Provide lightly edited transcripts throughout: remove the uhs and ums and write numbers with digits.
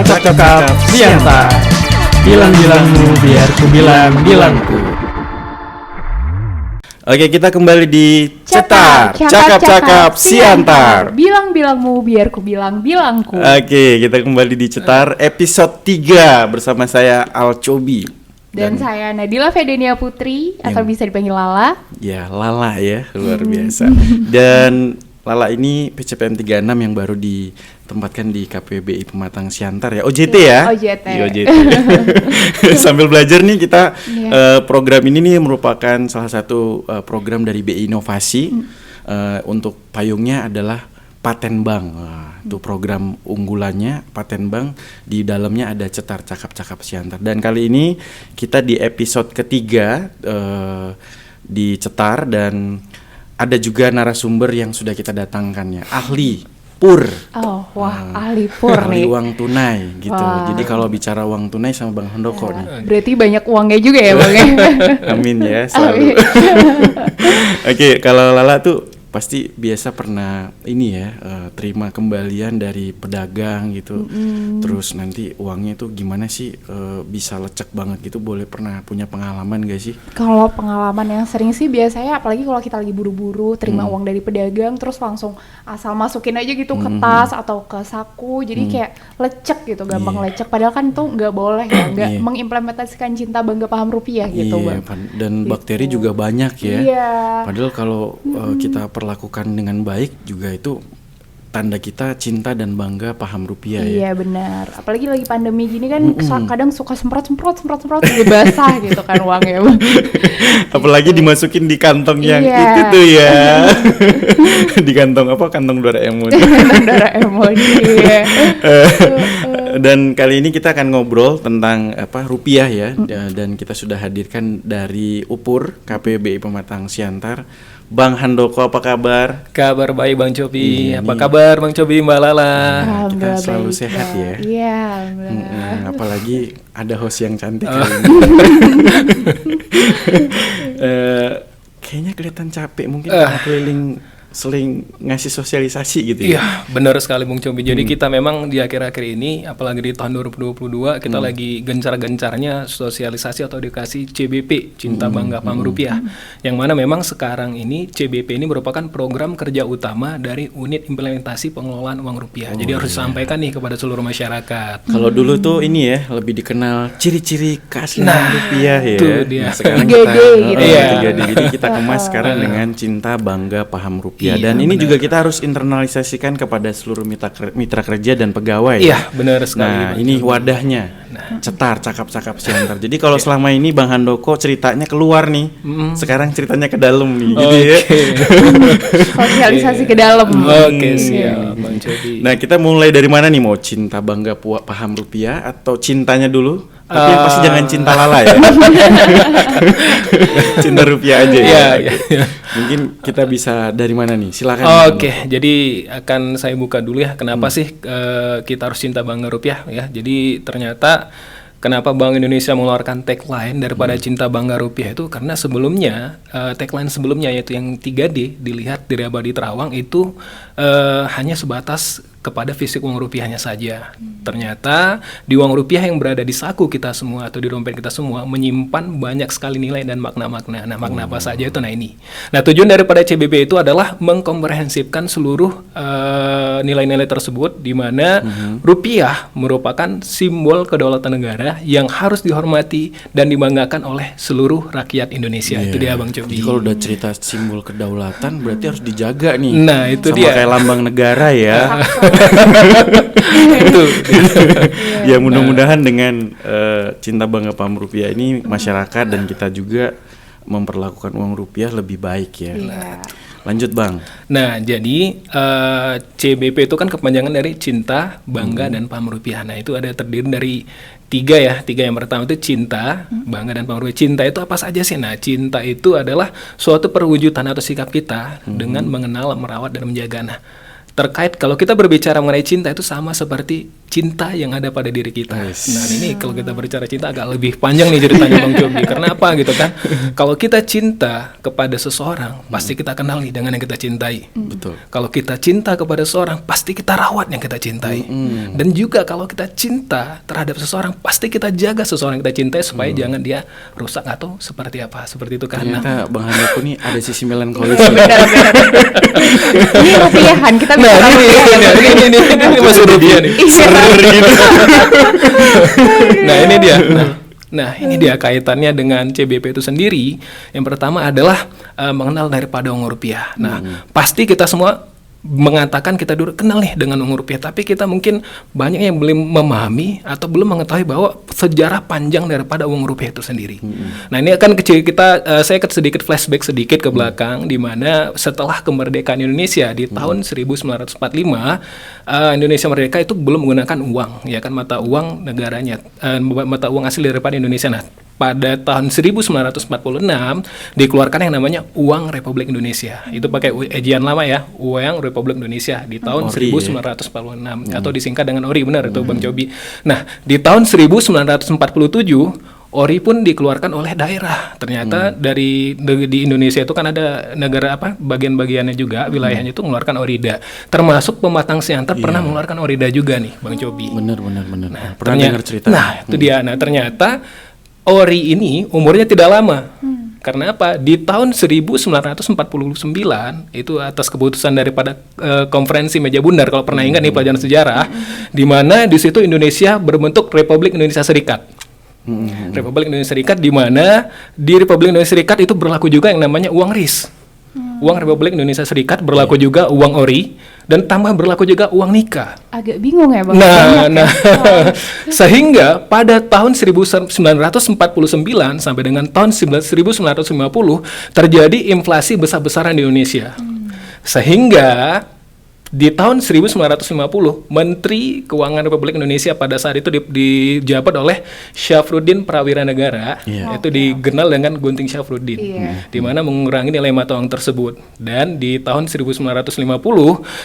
Cakap-cakap siantar. Bilang-bilangmu biar ku bilang-bilangku. Oke, kita kembali di Cetar, cakap-cakap siantar. Bilang-bilangmu biar ku bilang-bilangku. Oke, kita kembali di Cetar episode 3 bersama saya Alcobi. Dan saya Nadila Fedenia Putri atau bisa dipanggil Lala. Ya, Lala ya, luar biasa. Dan Lala ini PCPM 36 yang baru ditempatkan di KPBI Pematang Siantar ya, OJT ya. OJT. Di OJT. Sambil belajar nih kita program ini nih merupakan salah satu program dari BI Inovasi. Untuk payungnya adalah Paten Bank. Itu program unggulannya Paten Bank, di dalamnya ada Cetar cakap-cakap siantar. Dan kali ini kita di episode ketiga di Cetar, dan ada juga narasumber yang sudah kita datangkan ya, ahli pur. Oh, wah, ahli pur ahli nih. uang tunai gitu. Wah. Jadi kalau bicara uang tunai sama Bang Handoko nih. Berarti banyak uangnya juga ya, Bang. Amin ya, selalu. Oke, kalau Lala tuh pasti biasa pernah ini ya, terima kembalian dari pedagang gitu. Terus nanti uangnya tuh gimana sih bisa lecek banget gitu, boleh pernah punya pengalaman gak sih? Kalau pengalaman yang sering sih biasanya, apalagi kalau kita lagi buru-buru terima uang dari pedagang, terus langsung asal masukin aja gitu ke tas atau ke saku, jadi kayak lecek gitu, gampang lecek. Padahal kan tuh nggak boleh ya, nggak mengimplementasikan cinta bangga paham rupiah gitu, Bang. Dan gitu. bakteri juga banyak ya. Iya. Padahal kalau kita perlakukan dengan baik juga itu tanda kita cinta dan bangga paham rupiah ya. Iya benar. Apalagi lagi pandemi gini kan kadang suka semprot jadi basah gitu kan uangnya, Bang. Apalagi dimasukin di kantong yang itu tuh ya. Di kantong apa? Kantong Doraemon. Kantong Doraemon. Iya. Dan kali ini kita akan ngobrol tentang rupiah ya. Dan kita sudah hadirkan dari UPUR KPBI Pematang Siantar, Bang Handoko. Apa kabar? Kabar baik Bang Cobi. Apa kabar Bang Cobi, Mbak Lala? Kita selalu sehat ya. Iya. Apalagi ada host yang cantik kali ini. Kayaknya kelihatan capek, mungkin keliling seling ngasih sosialisasi gitu ya. Iya, benar sekali Bung Cobi. Jadi kita memang di akhir-akhir ini, apalagi di tahun 2022, kita lagi gencar-gencarnya sosialisasi atau edukasi CBP, Cinta Bangga Paham Rupiah. Yang mana memang sekarang ini CBP ini merupakan program kerja utama dari Unit Implementasi Pengelolaan Uang Rupiah. Jadi harus disampaikan nih kepada seluruh masyarakat. Kalau dulu tuh ini ya, lebih dikenal ciri-ciri keaslian rupiah ya. Itu dia. Nah, sekarang 3D gitu. 3D. Jadi kita kemas sekarang dengan Cinta Bangga Paham Rupiah. Dan ini juga kita harus internalisasikan kepada seluruh mitra kerja dan pegawai. Iya, benar sekali. Nah, ini wadahnya. Cetar cakap-cakap siantar. Jadi kalau selama ini Bang Handoko ceritanya keluar nih, sekarang ceritanya ke dalam nih, gitu ya. Sosialisasi ke dalam. Oke, siap Bang Cobi. Nah, kita mulai dari mana nih? Mau Cinta Bangga Paham Rupiah atau cintanya dulu? Tapi yang pasti jangan cinta Lala ya. Cinta rupiah aja ya. Iya. Mungkin kita bisa dari mana nih? Silakan. Oke, jadi akan saya buka dulu ya. Kenapa sih kita harus cinta bangga rupiah ya? Jadi ternyata kenapa Bank Indonesia mengeluarkan tagline daripada cinta bangga rupiah itu karena sebelumnya tagline sebelumnya yaitu yang 3D dilihat dari Abadi Terawang itu hanya sebatas kepada fisik uang rupiahnya saja. Ternyata di uang rupiah yang berada di saku kita semua atau di dompet kita semua menyimpan banyak sekali nilai dan makna-makna. Nah, makna apa saja itu? Nah, ini. Nah, tujuan daripada CBP itu adalah mengkomprehensifkan seluruh nilai-nilai tersebut, di mana rupiah merupakan simbol kedaulatan negara yang harus dihormati dan dibanggakan oleh seluruh rakyat Indonesia. Itu dia Bang Cobi. Jadi kalau udah cerita simbol kedaulatan berarti harus dijaga nih. Nah, itu sama dia. Kayak lambang negara ya. Itu. Ya, mudah-mudahan dengan Cinta Bangga Paham Rupiah ini masyarakat dan kita juga memperlakukan uang rupiah lebih baik ya. Lanjut Bang. Nah, jadi CBP itu kan kepanjangan dari Cinta, Bangga, dan Paham Rupiah. Nah, itu ada terdiri dari tiga ya. Tiga yang pertama itu cinta, bangga, dan paham rupiah. Cinta itu apa saja sih? Nah, cinta itu adalah suatu perwujudan atau sikap kita dengan mengenal, merawat, dan menjaga. Nah, terkait kalau kita berbicara mengenai cinta itu sama seperti cinta yang ada pada diri kita. Yes. Nah ini kalau kita berbicara cinta agak lebih panjang nih ceritanya Bang Cobi. Karena apa gitu kan? Kalau kita cinta kepada seseorang, pasti kita kenal nih dengan yang kita cintai. Betul. Kalau kita cinta kepada seseorang, pasti kita rawat yang kita cintai. Dan juga kalau kita cinta terhadap seseorang, pasti kita jaga seseorang yang kita cintai supaya jangan dia rusak atau seperti apa. Seperti itu kan. Ternyata Bang Handoko nih ada sisi melankolis. Ini rupiahan kita Nah, ini masih rupiah nih. Nah, ini dia. Nah, ini dia kaitannya dengan CBP itu sendiri. Yang pertama adalah mengenal daripada uang rupiah. Nah, pasti kita semua mengatakan kita dulu kenal nih dengan uang rupiah, tapi kita mungkin banyak yang belum memahami atau belum mengetahui bahwa sejarah panjang daripada uang rupiah itu sendiri. Nah, ini akan saya sedikit flashback sedikit ke belakang, di mana setelah kemerdekaan Indonesia di tahun 1945, Indonesia merdeka itu belum menggunakan uang, ya kan, mata uang negaranya, mata uang asli daripada Indonesia. Nah, pada tahun 1946 dikeluarkan yang namanya Uang Republik Indonesia. Itu pakai ejian lama ya, Uang Republik Indonesia di tahun 1946 atau disingkat dengan ORI, benar itu Bang Cobi. Nah, di tahun 1947 ORI pun dikeluarkan oleh daerah. Ternyata di Indonesia itu kan ada negara bagian-bagiannya juga, wilayahnya itu mengeluarkan ORIDA. Termasuk Pematang Siantar pernah mengeluarkan ORIDA juga nih, Bang Cobi. Bener. Nah, Pernah dengar cerita. Nah, itu dia. Nah, ternyata ORI ini umurnya tidak lama. Karena apa? Di tahun 1949 itu atas keputusan daripada konferensi meja bundar, kalau pernah ingat nih pelajaran sejarah, di mana di situ Indonesia berbentuk Republik Indonesia Serikat. Republik Indonesia Serikat, di mana di Republik Indonesia Serikat itu berlaku juga yang namanya uang RIS. Uang Republik Indonesia Serikat berlaku juga uang ORI, dan tambah berlaku juga uang nikah. Agak bingung ya Bang. Sehingga pada tahun 1949 sampai dengan tahun 1950 terjadi inflasi besar-besaran di Indonesia. Sehingga di tahun 1950 Menteri Keuangan Republik Indonesia pada saat itu dijabat oleh Syafruddin Prawira Negara, yaitu dikenal dengan Gunting Syafruddin, di mana mengurangi nilai mata uang tersebut. Dan di tahun 1950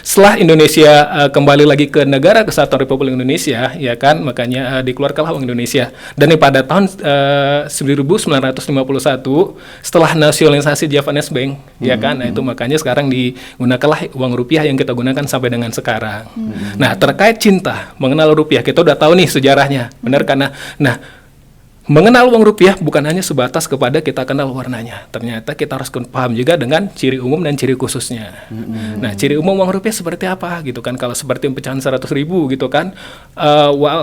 setelah Indonesia kembali lagi ke negara kesatuan Republik Indonesia, ya kan, makanya dikeluarkanlah uang Indonesia. Dan pada tahun 1951 setelah nasionalisasi Javanese Bank, ya kan, nah itu makanya sekarang digunakanlah uang rupiah yang kita gunakan sampai dengan sekarang. Nah, terkait cinta, mengenal rupiah, kita udah tahu nih sejarahnya, benar karena, nah, mengenal uang rupiah bukan hanya sebatas kepada kita kenal warnanya. Ternyata kita harus paham juga dengan ciri umum dan ciri khususnya. Nah, ciri umum uang rupiah seperti apa gitu kan? Kalau seperti pecahan 100.000 gitu kan,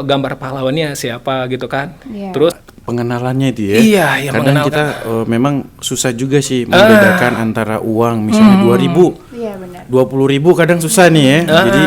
gambar pahlawannya siapa gitu kan? Terus pengenalannya itu ya. Iya, yang kadang kita memang susah juga sih membedakan antara uang misalnya 2.000. Iya benar. 20.000 kadang susah nih ya. Jadi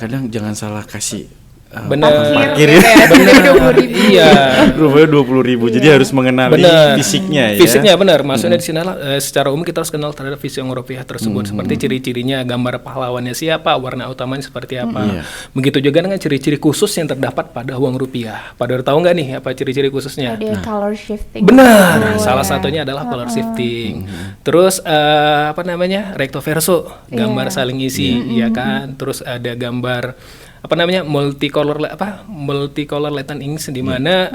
kadang jangan salah kasih benar. parkir ya. Benar. Iya. Rupanya 20.000. Jadi harus mengenali fisiknya ya. Fisiknya benar. Maksudnya di sini secara umum kita harus kenal terhadap fisik uang rupiah tersebut, seperti ciri-cirinya, gambar pahlawannya siapa, warna utamanya seperti apa. Begitu juga dengan ciri-ciri khusus yang terdapat pada uang rupiah. Pada tahu nggak nih apa ciri-ciri khususnya? Ada color shifting. Benar. Salah satunya adalah color shifting. Terus recto verso, gambar saling isi, ya kan. Terus ada gambar multicolor Latin inks, di mana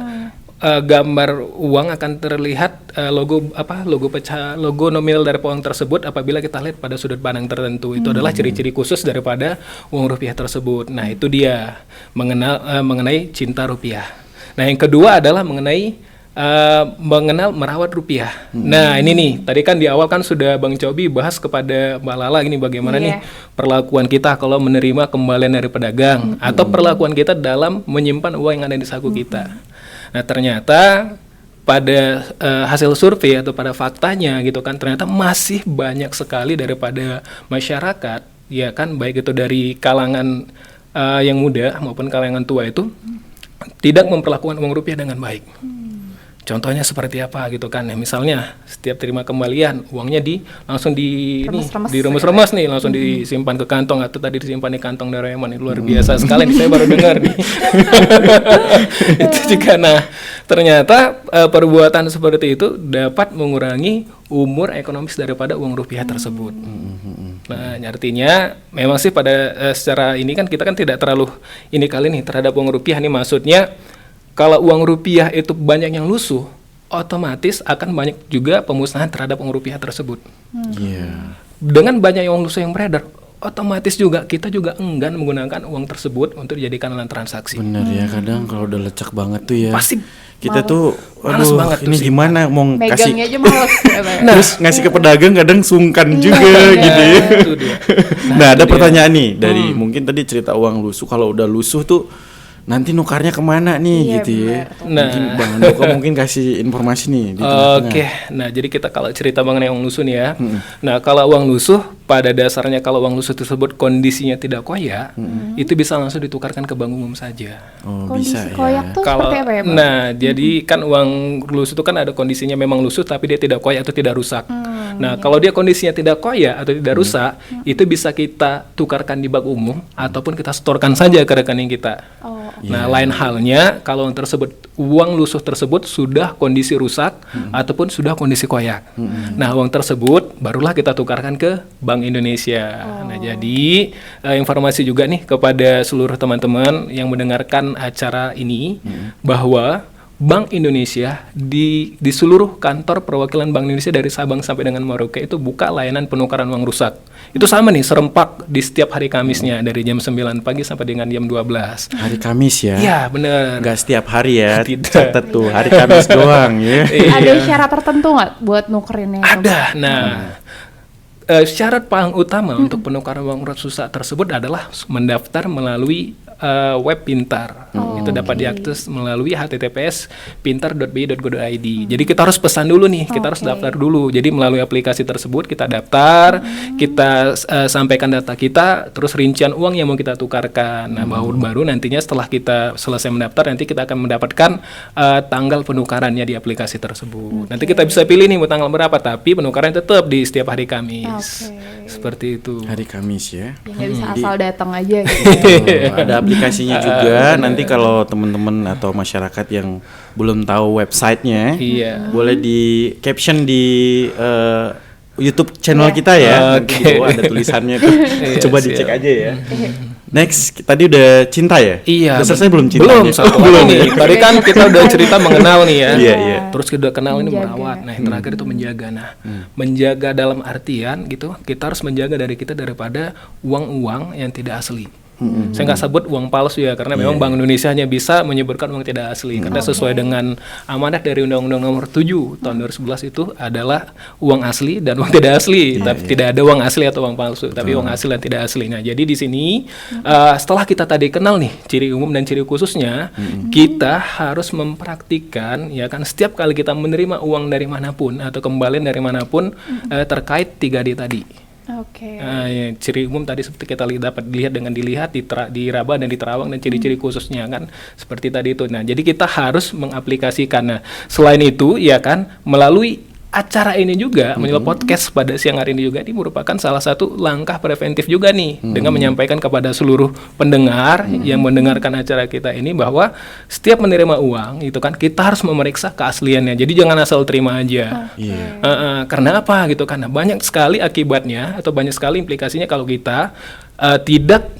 gambar uang akan terlihat logo nominal dari uang tersebut apabila kita lihat pada sudut pandang tertentu. Itu adalah ciri-ciri khusus daripada uang rupiah tersebut. Nah, itu dia mengenai cinta rupiah. Nah, yang kedua adalah mengenai mengenal merawat rupiah. Nah, ini nih, tadi kan di awal kan sudah Bang Cobi bahas kepada Mbak Lala gini, bagaimana nih perlakuan kita kalau menerima kembalian dari pedagang, atau perlakuan kita dalam menyimpan uang yang ada di saku kita. Nah, ternyata pada hasil survei atau pada faktanya gitu kan, ternyata masih banyak sekali daripada masyarakat, ya kan, baik itu dari kalangan yang muda maupun kalangan tua itu tidak memperlakukan uang rupiah dengan baik. Contohnya seperti apa gitu kan ya, misalnya setiap terima kembalian uangnya langsung diremes-remes nih, langsung disimpan ke kantong, atau tadi disimpan di kantong Doraemon. Ini luar biasa sekali, saya baru dengar nih. Itu juga. Nah, ternyata perbuatan seperti itu dapat mengurangi umur ekonomis daripada uang rupiah tersebut. Nah, artinya memang sih pada secara ini kan kita kan tidak terlalu ini kali nih terhadap uang rupiah nih, maksudnya kalau uang rupiah itu banyak yang lusuh, otomatis akan banyak juga pemusnahan terhadap uang rupiah tersebut. Iya. Dengan banyak uang lusuh yang beredar, otomatis juga kita juga enggan menggunakan uang tersebut untuk dijadikan alat transaksi. Bener ya, kadang kalau udah lecek banget tuh ya. Pasti kita tuh, males aduh, banget tuh ini sih. gimana mau kasih, Megangnya aja males. terus ngasih ke pedagang kadang sungkan juga gitu ya. Itu dia. Nah, ada pertanyaan nih dari mungkin tadi cerita uang lusuh, kalau udah lusuh tuh nanti nukarnya kemana nih Iya, gitu ya. benar tuh. Nah. Mungkin Bang Andoko mungkin kasih informasi nih di tengah-tengah. Oke, nah jadi kita kalau cerita mengenai uang lusuh nih ya. Nah, kalau uang lusuh pada dasarnya kalau uang lusuh tersebut kondisinya tidak koyak, itu bisa langsung ditukarkan ke bank umum saja. Oh, Kondisi bisa ya. koyak tuh Kalau seperti apa ya, Bang? nah, jadi kan uang lusuh itu kan ada kondisinya memang lusuh tapi dia tidak koyak atau tidak rusak. Nah, kalau dia kondisinya tidak koyak atau tidak rusak, itu bisa kita tukarkan di bank umum ataupun kita setorkan saja ke rekening kita. Oh, Nah, lain halnya kalau uang lusuh tersebut sudah kondisi rusak ataupun sudah kondisi koyak. Nah, uang tersebut barulah kita tukarkan ke Bank Indonesia. Nah, jadi informasi juga nih kepada seluruh teman-teman yang mendengarkan acara ini bahwa Bank Indonesia di seluruh kantor perwakilan Bank Indonesia dari Sabang sampai dengan Merauke itu buka layanan penukaran uang rusak. Itu sama nih, serempak di setiap hari Kamisnya dari jam 9 pagi sampai dengan jam 12. Hari Kamis ya. Iya, bener. Nggak setiap hari ya. Tidak. Catat tuh hari Kamis doang ya. Ada syarat tertentu nggak buat nukerinnya? Ada. Nah, syarat paling utama untuk penukaran uang rusak tersebut adalah mendaftar melalui web pintar. Itu dapat diakses melalui https pintar.bi.go.id. Jadi kita harus pesan dulu nih, kita harus daftar dulu. Jadi melalui aplikasi tersebut kita daftar, kita sampaikan data kita, terus rincian uang yang mau kita tukarkan. Nah, baru nantinya setelah kita selesai mendaftar, nanti kita akan mendapatkan tanggal penukarannya di aplikasi tersebut. Nanti kita bisa pilih nih mau tanggal berapa, tapi penukaran tetap di setiap hari Kamis. Seperti itu. Hari Kamis ya. Ya nggak bisa asal datang aja gitu. Oh, ada aplikasinya juga. Nanti kalau teman-teman atau masyarakat yang belum tahu websitenya, Iya. boleh di caption di YouTube channel kita ya. Nanti di bawah ada tulisannya tuh. Coba siap. dicek aja ya. Next, tadi udah cinta ya? Iya. Udah selesai belum cinta? Belum, satu lagi nih. Tadi kan kita udah cerita mengenal nih ya. Iya, iya. Terus kita kenal ini Menjaga. merawat. Nah, yang terakhir itu menjaga. Nah, menjaga dalam artian gitu, kita harus menjaga dari kita daripada uang-uang yang tidak asli. Saya nggak sebut uang palsu ya, karena memang Bank Indonesia hanya bisa menyebutkan uang tidak asli. Karena sesuai dengan amanat dari Undang-Undang Nomor 7 tahun 2011 itu adalah uang asli dan uang tidak asli. Tapi tidak ada uang asli atau uang palsu, tapi uang asli dan tidak asli. Nah, jadi di sini setelah kita tadi kenal nih ciri umum dan ciri khususnya, kita harus mempraktikkan ya kan setiap kali kita menerima uang dari manapun atau kembalian dari manapun terkait 3D tadi. Oke. Ya, ciri umum tadi seperti kita dapat dilihat dengan dilihat di Raba dan di Terawang dan ciri-ciri khususnya kan seperti tadi itu. Nah, jadi kita harus mengaplikasikan. Nah, selain itu ya kan melalui acara ini juga, melalui podcast pada siang hari ini juga, ini merupakan salah satu langkah preventif juga nih dengan menyampaikan kepada seluruh pendengar yang mendengarkan acara kita ini bahwa setiap menerima uang itu kan kita harus memeriksa keasliannya. Jadi jangan asal terima aja. Karena apa gitu? Karena banyak sekali akibatnya atau banyak sekali implikasinya kalau kita tidak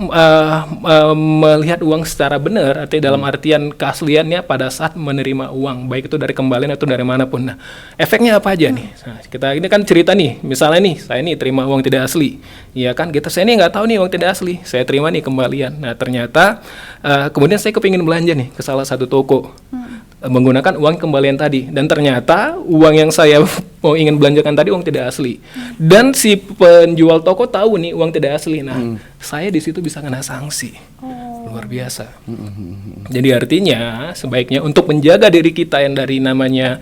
melihat uang secara benar atau dalam artian keasliannya pada saat menerima uang, baik itu dari kembalian atau dari manapun. Nah, efeknya apa aja nih? Nah, kita ini kan cerita nih, misalnya nih saya nih terima uang tidak asli, ya kan saya ini nggak tahu nih uang tidak asli, saya terima nih kembalian. Nah, ternyata kemudian saya kepingin belanja nih ke salah satu toko menggunakan uang kembalian tadi, dan ternyata uang yang saya mau ingin belanjakan tadi uang tidak asli, dan si penjual toko tahu nih uang tidak asli. Nah, saya di situ bisa kena sanksi luar biasa. Jadi artinya sebaiknya untuk menjaga diri kita yang dari namanya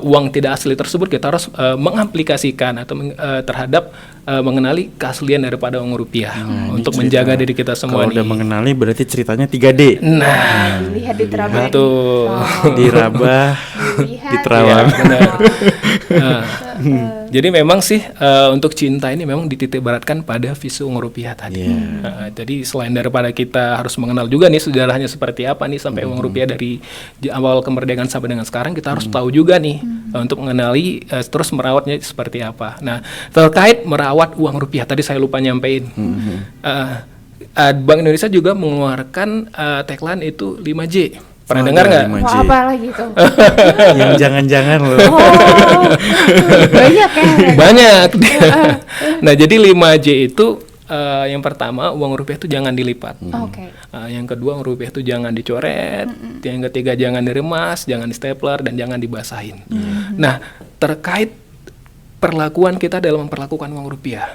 uang tidak asli tersebut, kita harus mengaplikasikan atau terhadap mengenali keaslian daripada uang rupiah untuk menjaga diri kita semua. Kalau nih. udah mengenali berarti ceritanya 3D. Nah, Dilihat di Terabang. betul. Dirabah, Dilihat kan. Di Terawang. Iya, benar. Nah, jadi memang sih untuk cinta ini memang dititik beratkan pada visu uang rupiah tadi. Jadi selain daripada kita harus mengenal juga nih sejarahnya seperti apa nih sampai uang rupiah dari awal kemerdekaan sampai dengan sekarang, kita harus tahu juga nih untuk mengenali terus merawatnya seperti apa. Nah, terkait merawat uang rupiah tadi saya lupa nyampein. Bank Indonesia juga mengeluarkan tagline itu 5J. Pernah dengar nggak? 5J. Apa lagi tuh? Yang jangan-jangan loh. Oh, banyak ya. Banyak. Nah, jadi 5J itu yang pertama uang rupiah itu jangan dilipat. Oke. Yang kedua uang rupiah itu jangan dicoret. Yang ketiga jangan diremas, jangan di stapler dan jangan dibasahin. Nah, terkait perlakuan kita dalam memperlakukan uang rupiah,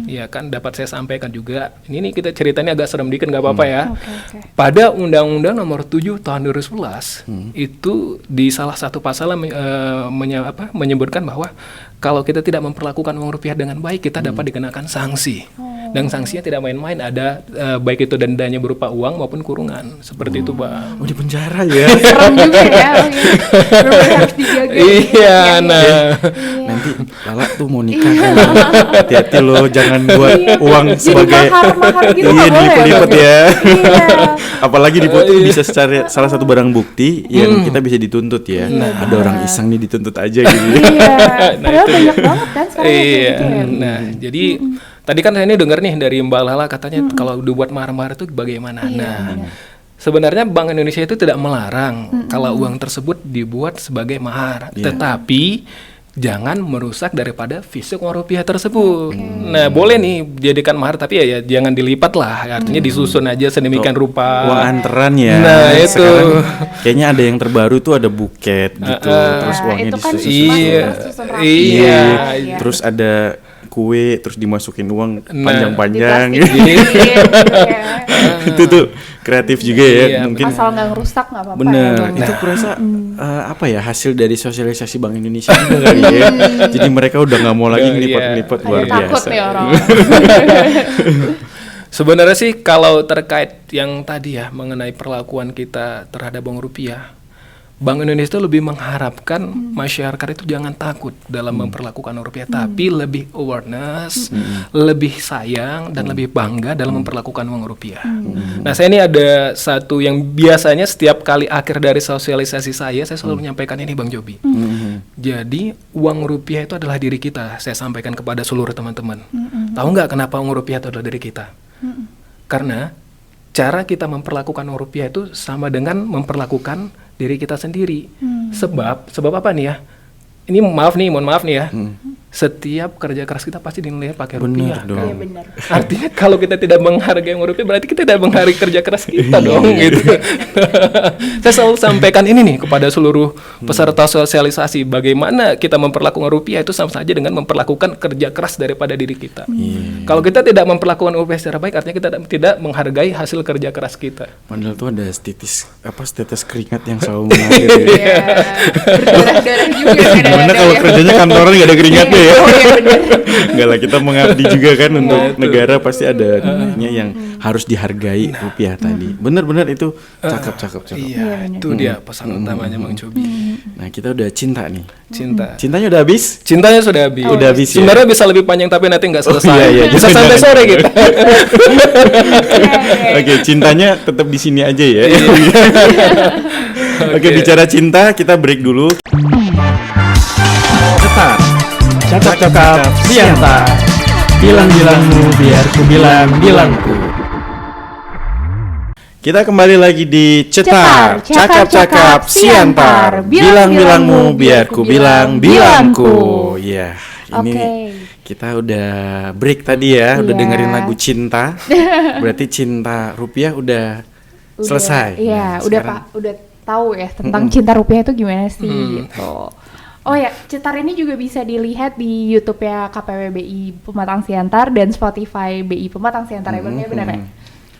ya kan dapat saya sampaikan juga. Ini kita ceritanya agak serem dikit, nggak apa-apa ya. Oke. Pada Undang-Undang Nomor 7 Tahun 2011 itu di salah satu pasal menyebutkan bahwa kalau kita tidak memperlakukan uang rupiah dengan baik, kita dapat dikenakan sanksi. Dan sanksinya tidak main-main, ada baik itu dendanya berupa uang maupun kurungan. Seperti itu, Bang. Oh, di penjara ya. Serem juga ya. Benar-benar harus dijaga. Iya, nah. Nanti Lala tuh mau nikah kan. Hati-hati loh, jangan buat uang Jadi sebagai mahar gitu nggak boleh. dilipet-lipet ya. Iya. Apalagi dipotong bisa secara salah satu barang bukti yang kita bisa dituntut ya. Ada orang iseng nih dituntut aja gitu. Iya. Nah, Padahal itu banyak banget kan sekarang kayak Iya. gitu ya. Nah, jadi tadi kan saya ini dengar nih dari Mbak Lala katanya kalau dibuat mahar-mahar itu bagaimana. Nah, sebenarnya Bank Indonesia itu tidak melarang kalau uang tersebut dibuat sebagai mahar, tetapi jangan merusak daripada fisik uang rupiah tersebut. Nah, boleh nih jadikan mahar tapi ya jangan dilipat lah. Artinya disusun aja sedemikian rupa. Uang anteran ya. Nah, itu. Sekarang kayaknya ada yang terbaru tuh ada buket gitu. Terus uangnya itu kan disusun. susun rapi. Iya. Iya. Terus ada kue, terus dimasukin uang Nah, panjang-panjang. Diplastikin, iya. Itu tuh kreatif juga ya. Iya, Mungkin Asal nggak ngerusak nggak apa-apa. bener. ya, Bang. Itu kurasa apa ya hasil dari sosialisasi Bank Indonesia juga kali ya. Jadi mereka udah nggak mau lagi Iya. ngelipet-ngelipet, Ada luar takut biasa. nih orang. Sebenarnya sih kalau terkait yang tadi ya mengenai perlakuan kita terhadap uang rupiah, Bank Indonesia itu lebih mengharapkan masyarakat itu jangan takut dalam memperlakukan uang rupiah, tapi lebih awareness, lebih sayang dan lebih bangga dalam memperlakukan uang rupiah. Nah, saya ini ada satu yang biasanya setiap kali akhir dari sosialisasi saya selalu menyampaikan ini, Bang Jobi. Jadi uang rupiah itu adalah diri kita. Saya sampaikan kepada seluruh teman-teman. Tahu nggak kenapa uang rupiah itu adalah diri kita? Karena cara kita memperlakukan uang rupiah itu sama dengan memperlakukan diri kita sendiri. Sebab apa nih ya? Ini mohon maaf nih ya. Setiap kerja keras kita pasti dinilai pakai rupiah. Bener dong. Iya benar. Artinya kalau kita tidak menghargai uang rupiah berarti kita tidak menghargai kerja keras kita dong gitu. Saya selalu sampaikan ini nih kepada seluruh peserta sosialisasi, bagaimana kita memperlakukan rupiah itu sama saja dengan memperlakukan kerja keras daripada diri kita. Kalau kita tidak memperlakukan rupiah secara baik artinya kita tidak menghargai hasil kerja keras kita. Padahal tuh ada tetes keringat yang selalu mengalir ya. Iya. Berdarah-darah juga kadang-kadang Gimana kalau ya. kerjanya kantoran gak ada keringatnya ya? Oh iya benar. Enggak lah, kita mengabdi juga kan untuk negara, pasti ada nya yang harus dihargai rupiah tadi. Bener-bener itu cakep. Iya, itu dia pesan utamanya Bang Cobi. Nah, kita udah cinta nih. Cinta. Cintanya udah habis? Cintanya sudah habis. Udah habis ya? Sebenarnya bisa lebih panjang tapi nanti nggak selesai. iya, Bisa jangan, sampai jangan. sore gitu. Oke, cintanya tetap di sini aja ya. Oke, bicara cinta, kita break dulu. Cetar, cakap-cakap siantar. Bilang-bilangmu biar ku bilang bilangku. Kita kembali lagi di Cetar, Cetar, cakap-cakap siantar. Bilang-bilangmu biar ku bilang bilangku. Iya, ini Oke. kita udah break tadi ya, udah Iya. dengerin lagu Cinta. Berarti cinta rupiah udah selesai. Iya, Nah, udah sekarang- Pak, udah tahu ya tentang cinta rupiah itu gimana sih gitu. Oh ya, Cetar ini juga bisa dilihat di YouTube ya KPW BI Pematang Siantar dan Spotify BI Pematang Siantar ya Bang, ya benar ya?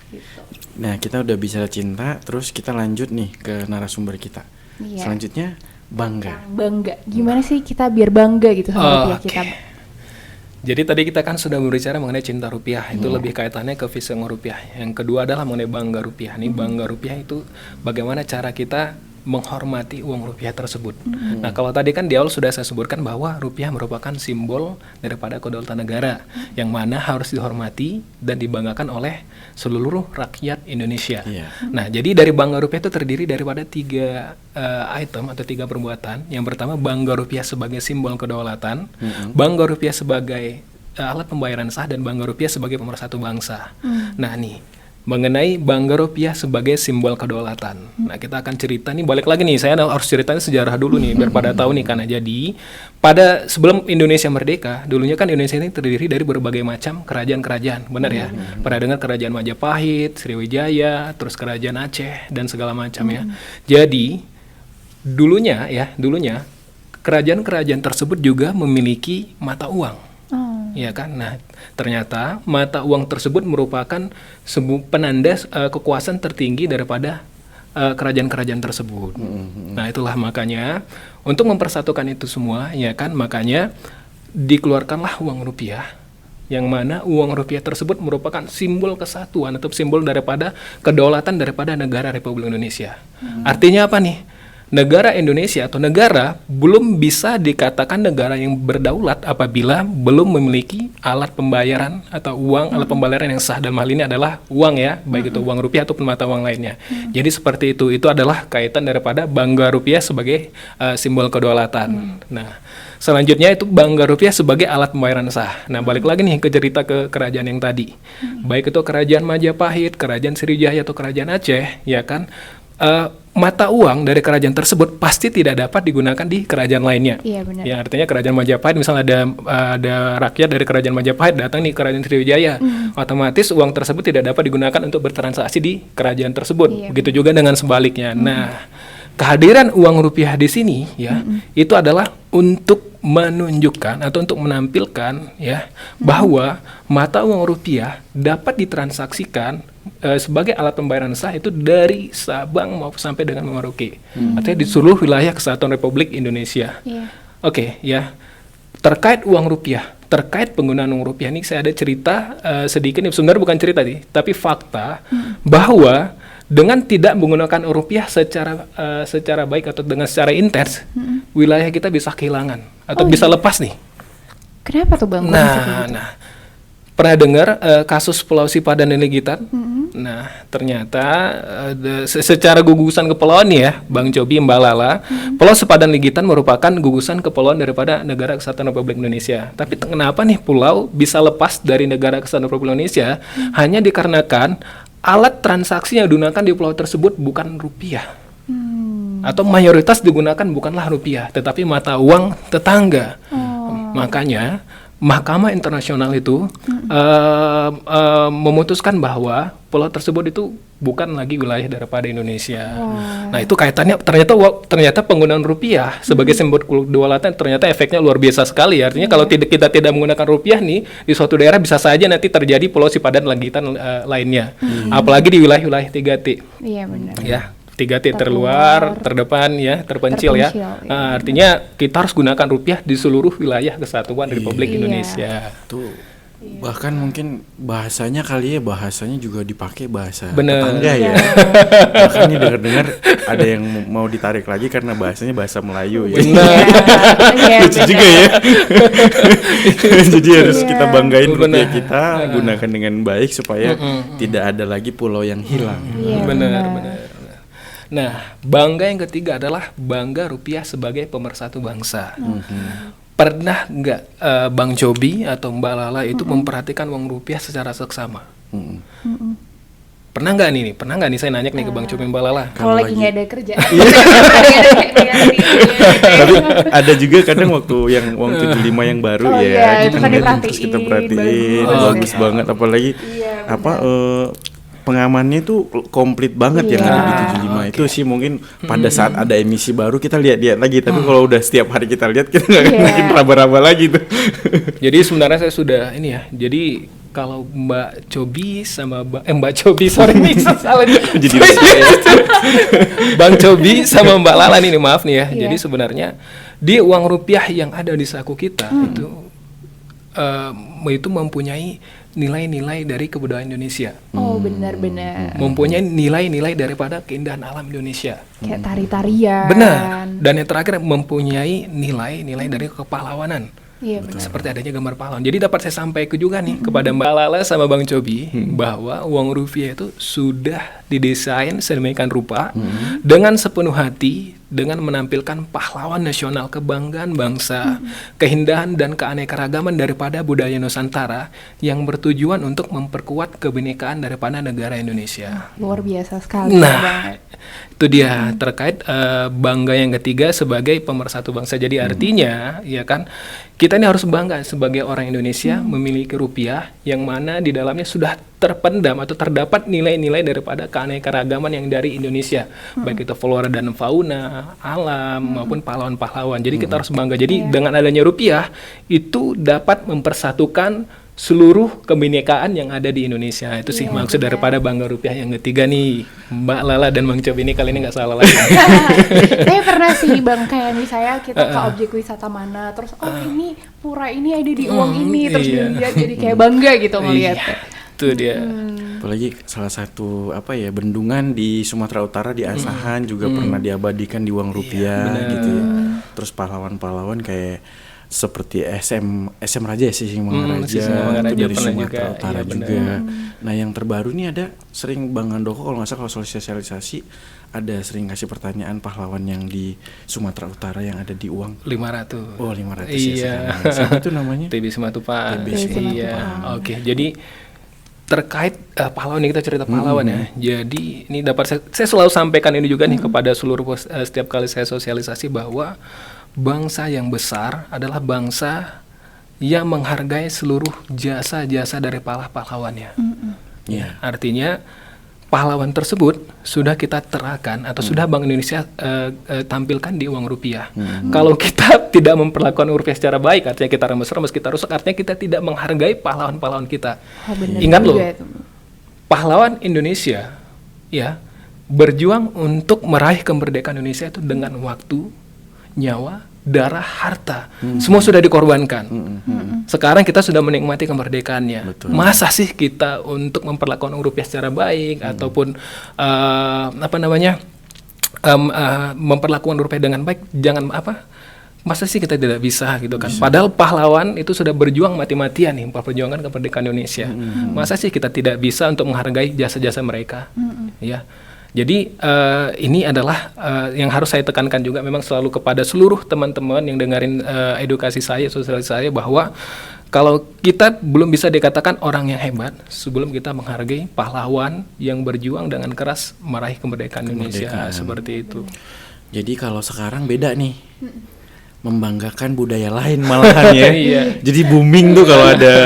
Gitu. Nah, kita udah bisa cinta, terus kita lanjut nih ke narasumber kita. Iya. Selanjutnya bangga. Bangga. Gimana sih kita biar bangga gitu sama rupiah Oke. kita? Jadi tadi kita kan sudah berbicara mengenai cinta rupiah, itu lebih kaitannya ke visi rupiah. Yang kedua adalah mengenai bangga rupiah. Nih bangga rupiah itu bagaimana cara kita menghormati uang rupiah tersebut. Nah, kalau tadi kan di awal sudah saya sebutkan bahwa rupiah merupakan simbol daripada kedaulatan negara yang mana harus dihormati dan dibanggakan oleh seluruh rakyat Indonesia. Iya. Nah, jadi dari bangga rupiah itu terdiri daripada 3 item atau 3 perbuatan. Yang pertama, bangga rupiah sebagai simbol kedaulatan, bangga rupiah sebagai alat pembayaran sah, dan bangga rupiah sebagai pemersatu bangsa. Nah, nih mengenai bangga rupiah sebagai simbol kedaulatan. Nah, kita akan cerita nih, balik lagi nih, saya harus ceritain sejarah dulu nih biar pada tahu nih. Karena jadi pada sebelum Indonesia merdeka, dulunya kan Indonesia ini terdiri dari berbagai macam kerajaan-kerajaan, benar ya? Pernah dengar kerajaan Majapahit, Sriwijaya, terus kerajaan Aceh dan segala macam ya. Jadi dulunya kerajaan-kerajaan tersebut juga memiliki mata uang. Ya kan, nah ternyata mata uang tersebut merupakan penanda kekuasaan tertinggi daripada kerajaan-kerajaan tersebut. Nah, itulah makanya untuk mempersatukan itu semua, ya kan, makanya dikeluarkanlah uang rupiah, yang mana uang rupiah tersebut merupakan simbol kesatuan atau simbol daripada kedaulatan daripada negara Republik Indonesia. Artinya apa nih? Negara Indonesia atau negara belum bisa dikatakan negara yang berdaulat apabila belum memiliki alat pembayaran atau uang, alat pembayaran yang sah, dalam hal ini adalah uang ya, baik itu uang rupiah ataupun mata uang lainnya. Jadi seperti itu adalah kaitan daripada bangga rupiah sebagai simbol kedaulatan. Nah, selanjutnya itu bangga rupiah sebagai alat pembayaran sah. Nah, balik lagi nih ke cerita ke kerajaan yang tadi. Baik itu kerajaan Majapahit, kerajaan Sriwijaya atau kerajaan Aceh, ya kan, mata uang dari kerajaan tersebut pasti tidak dapat digunakan di kerajaan lainnya. Iya, benar. Ya, artinya kerajaan Majapahit, misalnya ada rakyat dari kerajaan Majapahit datang di kerajaan Sriwijaya, otomatis uang tersebut tidak dapat digunakan untuk bertransaksi di kerajaan tersebut. Iya, Begitu juga dengan sebaliknya. Nah, kehadiran uang rupiah di sini ya, itu adalah untuk menunjukkan atau untuk menampilkan ya bahwa mata uang rupiah dapat ditransaksikan sebagai alat pembayaran sah itu dari Sabang maupun sampai dengan Merauke. Artinya di seluruh wilayah Kesatuan Republik Indonesia. Iya. Oke, ya. Terkait uang rupiah, terkait penggunaan uang rupiah ini saya ada cerita sedikit nih, sebenarnya bukan cerita nih, tapi fakta bahwa dengan tidak menggunakan rupiah secara baik atau dengan secara intens, wilayah kita bisa kehilangan atau bisa lepas nih. Kenapa tuh Bang? Nah, pernah dengar kasus Pulau Sipadan dan Legitan? Nah, ternyata secara gugusan kepulauan nih ya, Bang Cobi, Mbak Lala, Pulau Sipadan Legitan merupakan gugusan kepulauan daripada negara Kesatuan Republik Indonesia. Tapi kenapa nih pulau bisa lepas dari negara Kesatuan Republik Indonesia? Hanya dikarenakan alat transaksi yang digunakan di pulau tersebut bukan rupiah. Atau mayoritas digunakan bukanlah rupiah, tetapi mata uang tetangga. Makanya Mahkamah Internasional itu memutuskan bahwa pulau tersebut itu bukan lagi wilayah daripada Indonesia. Nah, itu kaitannya ternyata penggunaan rupiah sebagai simbol kedaulatan ternyata efeknya luar biasa sekali. Artinya kalau kita tidak menggunakan rupiah nih di suatu daerah bisa saja nanti terjadi Pulau Sipadan Legitan lainnya. Apalagi di wilayah-wilayah 3T. Iya, benar. Ya. 3T terluar, terdepan ya, terpencil ya. Iya. Artinya kita harus gunakan rupiah di seluruh wilayah Kesatuan Republik Indonesia. Tuh. Bahkan mungkin bahasanya kali ya, bahasanya juga dipakai bahasa Bener. tetangga ya. Bahkan ini dengar-dengar ada yang mau ditarik lagi karena bahasanya bahasa Melayu ya. Lucu juga ya. Jadi harus kita banggain rupiah kita, gunakan dengan baik supaya tidak ada lagi pulau yang hilang. Benar. Nah, bangga yang ketiga adalah bangga rupiah sebagai pemersatu bangsa. Pernah nggak Bang Cobi atau Mbak Lala itu memperhatikan uang rupiah secara seksama? Pernah nggak nih saya nanya nih ke Bang Cobi, Mbak Lala? Kalau lagi nggak ada kerjaan. Tapi ada juga kadang waktu yang uang 75 yang baru ya, kita ngeliatin terus kita perhatiin, bagus banget, apalagi pengamannya itu komplit banget yang ada di 75 itu sih. Mungkin pada saat ada emisi baru kita lihat lagi, tapi kalau udah setiap hari kita lihat kita nggak mungkin raba-raba lagi tuh. Jadi sebenarnya saya sudah ini ya, jadi kalau Mbak Cobi sama Mbak Cobi, sorry nih salah Jadi Bang Cobi sama Mbak Lala nih, maaf nih ya. Jadi sebenarnya di uang rupiah yang ada di saku kita itu mempunyai nilai-nilai dari kebudayaan Indonesia. Oh, benar-benar. Mempunyai nilai-nilai daripada keindahan alam Indonesia. Kayak tari-tarian. Benar. Dan yang terakhir mempunyai nilai-nilai dari kepahlawanan. Iya, benar. Seperti adanya gambar pahlawan. Jadi dapat saya sampaikan juga nih kepada Mbak Lala sama Bang Cobi bahwa uang rupiah itu sudah didesain sedemikian rupa dengan sepenuh hati, dengan menampilkan pahlawan nasional, kebanggaan bangsa, keindahan dan keanekaragaman daripada budaya Nusantara yang bertujuan untuk memperkuat kebinekaan daripada negara Indonesia. Luar biasa sekali. Nah, Bang. itu dia terkait bangga yang ketiga sebagai pemersatu bangsa. Jadi artinya, ya kan, kita ini harus bangga sebagai orang Indonesia memiliki rupiah yang mana di dalamnya sudah terpendam atau terdapat nilai-nilai daripada keanekaragaman yang dari Indonesia, baik itu flora dan fauna, alam maupun pahlawan-pahlawan. Jadi kita harus bangga. Jadi dengan adanya rupiah itu dapat mempersatukan seluruh kebinekaan yang ada di Indonesia. Itu sih maksud daripada bangga rupiah yang ketiga nih, Mbak Lala dan Bang Cobi ini kali ini nggak salah lagi. Saya pernah sih Bang, kayak misalnya kita ke objek wisata mana, terus ini pura ini ada di uang ini, terus dilihat jadi kayak bangga gitu ngeliatnya. Itu dia. Apalagi salah satu bendungan di Sumatera Utara di Asahan juga pernah diabadikan di uang rupiah gitu ya. Terus pahlawan-pahlawan kayak seperti SM Raja ya, Sisingamangaraja itu dari Sumatera Utara juga. Nah yang terbaru nih ada sering Bang Handoko kalau nggak salah kalau sosialisasi ada sering kasih pertanyaan pahlawan yang di Sumatera Utara yang ada di uang 500. Oh 500 iya. Ya. Siapa itu namanya? TB Simatupang. TB Simatupang. Iya. Oke, jadi terkait pahlawan ini kita cerita pahlawan ya. Jadi ini dapat saya selalu sampaikan ini juga nih kepada seluruh setiap kali saya sosialisasi bahwa bangsa yang besar adalah bangsa yang menghargai seluruh jasa-jasa dari pahlawannya. Ya, artinya pahlawan tersebut sudah kita terakan atau sudah Bank Indonesia tampilkan di uang rupiah. Kalau kita tidak memperlakukan uang rupiah secara baik, artinya kita remes-remes, kita rusak, artinya kita tidak menghargai pahlawan-pahlawan kita. Ingat loh, pahlawan Indonesia ya berjuang untuk meraih kemerdekaan Indonesia itu dengan waktu, nyawa, darah, harta, semua sudah dikorbankan. Sekarang kita sudah menikmati kemerdekaannya. Betul. Masa sih kita untuk memperlakukan uang rupiah secara baik ataupun memperlakukan rupiah dengan baik? Jangan masa sih kita tidak bisa gitu kan? Padahal pahlawan itu sudah berjuang mati-matian nih memperjuangkan kemerdekaan Indonesia. Masa sih kita tidak bisa untuk menghargai jasa-jasa mereka? Ya. Jadi ini adalah yang harus saya tekankan juga memang selalu kepada seluruh teman-teman yang dengerin edukasi saya, sosialisasi saya, bahwa kalau kita belum bisa dikatakan orang yang hebat sebelum kita menghargai pahlawan yang berjuang dengan keras meraih kemerdekaan Indonesia, seperti itu. Jadi kalau sekarang beda nih, membanggakan budaya lain malahan ya. Iya. Jadi booming tuh kalau ada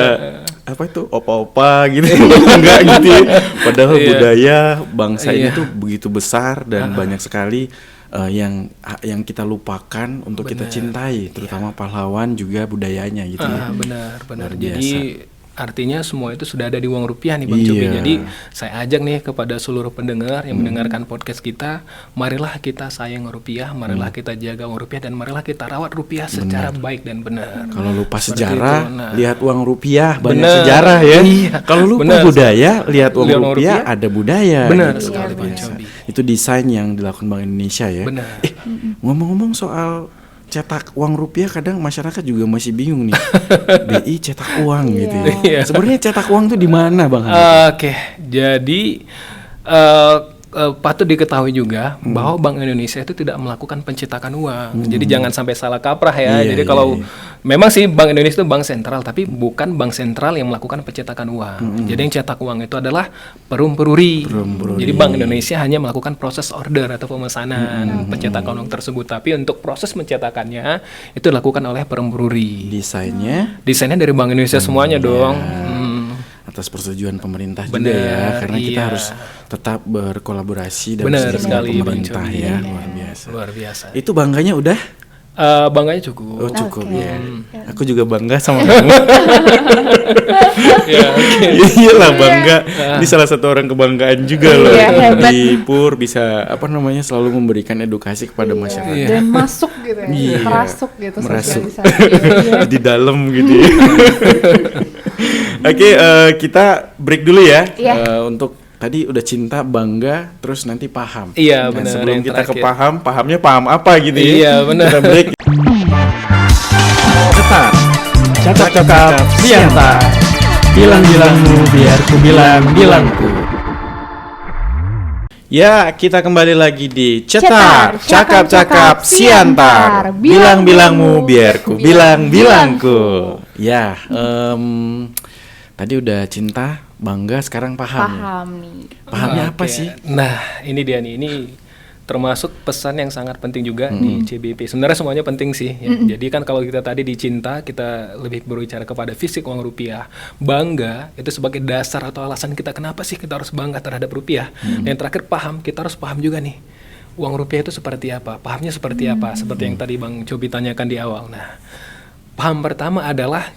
opa-opa gitu, enggak gitu ya. Padahal budaya bangsa ini tuh begitu besar dan banyak sekali yang kita lupakan untuk kita cintai, terutama pahlawan juga budayanya gitu ya. Benar. Jadi artinya semua itu sudah ada di uang rupiah nih Bang Cobi. Jadi saya ajak nih kepada seluruh pendengar yang mendengarkan podcast kita, marilah kita sayang rupiah, marilah kita jaga uang rupiah, dan marilah kita rawat rupiah secara baik dan benar. Kalau lupa Seperti sejarah, itu. lihat uang rupiah, banyak Benar. sejarah ya. Iya. Kalau lupa budaya, lihat uang rupiah, ada budaya. Benar gitu. sekali Bang Cobi. Itu desain yang dilakukan Bank Indonesia ya. Benar. Ngomong-ngomong soal cetak uang rupiah, kadang masyarakat juga masih bingung nih. BI cetak uang gitu ya. Iya. Sebenarnya cetak uang tuh di mana, Bang? Oke, jadi patut diketahui juga bahwa Bank Indonesia itu tidak melakukan pencetakan uang. Jadi jangan sampai salah kaprah ya. Jadi kalau memang sih Bank Indonesia itu bank sentral, tapi bukan bank sentral yang melakukan pencetakan uang. Jadi yang cetak uang itu adalah perum-peruri. Jadi Bank Indonesia hanya melakukan proses order atau pemesanan pencetakan uang tersebut, tapi untuk proses mencetakannya itu dilakukan oleh perum-peruri. Desainnya dari Bank Indonesia semuanya dong. Atas persetujuan pemerintah juga ya, karena kita harus tetap berkolaborasi dan pemerintah ya. Luar biasa. Itu bangganya udah? Bangganya cukup. Oh cukup ya. Aku juga bangga sama kamu. Iyalah bangga. Ini salah satu orang kebanggaan juga loh. Di PUR bisa selalu memberikan edukasi kepada masyarakat. Dan masuk gitu ya, merasuk gitu merasuk sosialisasi. di dalam gitu ya. Oke, kita break dulu ya. Iya. Untuk tadi udah cinta, bangga, terus nanti paham. Iya, Nah, benar, sebelum yang kita ke terakhir. pahamnya paham apa gitu ya? Iya, benar. Kita break. Cepat, cakap-cakap Siantar. Bilang-bilangmu biar ku bilang bilangku. Ya, kita kembali lagi di Cetar, Cetar, cakap-cakap Siantar. Bilang-bilangmu biar ku bilang-bilangku. Ya, tadi udah cinta, bangga, sekarang paham. Paham nih. Pahamnya apa Oke. sih? Nah, ini dia nih. Ini termasuk pesan yang sangat penting juga di CBP. Sebenarnya semuanya penting sih. Ya. Jadi kan kalau kita tadi di cinta, kita lebih berbicara kepada fisik uang rupiah. Bangga itu sebagai dasar atau alasan kita kenapa sih kita harus bangga terhadap rupiah. Dan yang terakhir paham, kita harus paham juga nih. Uang rupiah itu seperti apa? Pahamnya seperti apa? Seperti yang tadi Bang Cobi tanyakan di awal. Nah, paham pertama adalah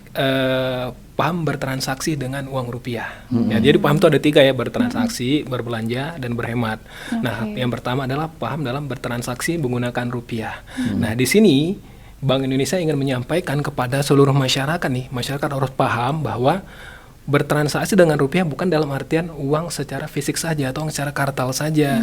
paham bertransaksi dengan uang rupiah. Ya, jadi paham itu ada 3 ya, bertransaksi, berbelanja, dan berhemat. Nah, yang pertama adalah paham dalam bertransaksi menggunakan rupiah. Nah, di sini Bank Indonesia ingin menyampaikan kepada seluruh masyarakat nih, masyarakat harus paham bahwa bertransaksi dengan rupiah bukan dalam artian uang secara fisik saja atau uang secara kartal saja.